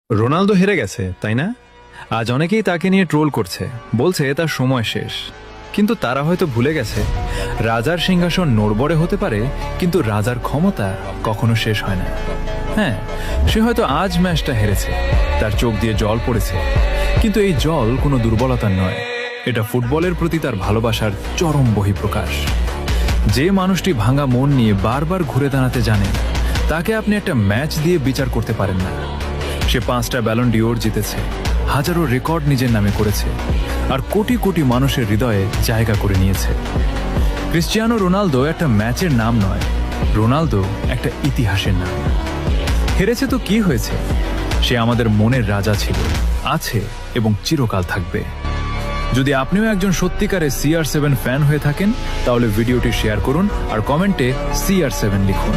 Ronaldo হেরে গেছে, তাই না? আজ অনেকেই তাকে নিয়ে ট্রোল করছে, বলছে তার সময় শেষ। কিন্তু তারা হয়তো ভুলে গেছে, রাজার সিংহাসন নড়বড়ে হতে পারে, কিন্তু রাজার ক্ষমতা কখনো শেষ হয় না। হ্যাঁ, সে হয়তো আজ ম্যাচটা হেরেছে, তার চোখ দিয়ে জল পড়েছে, কিন্তু এই জল কোনো দুর্বলতার নয়, এটা ফুটবলের প্রতি তার ভালোবাসার চরম বহিঃপ্রকাশ। যে মানুষটি ভাঙা মন নিয়ে বারবার ঘুরে দাঁড়াতে জানে, তাকে আপনি একটা ম্যাচ দিয়ে বিচার করতে পারেন না। সে 5টা ব্যালন ডিওর জিতেছে, হাজারো রেকর্ড নিজের নামে করেছে, আর কোটি কোটি মানুষের হৃদয়ে জায়গা করে নিয়েছে। ক্রিশ্চিয়ানো রোনালদো একটা ম্যাচের নাম নয়, রোনালদো একটা ইতিহাসের নাম। হেরেছে তো কি হয়েছে, সে আমাদের মনের রাজা ছিল, আছে এবং চিরকাল থাকবে। যদি আপনিও একজন সত্যিকারের CR7 ফ্যান হয়ে থাকেন, তাহলে ভিডিওটি শেয়ার করুন আর কমেন্টে CR7 লিখুন।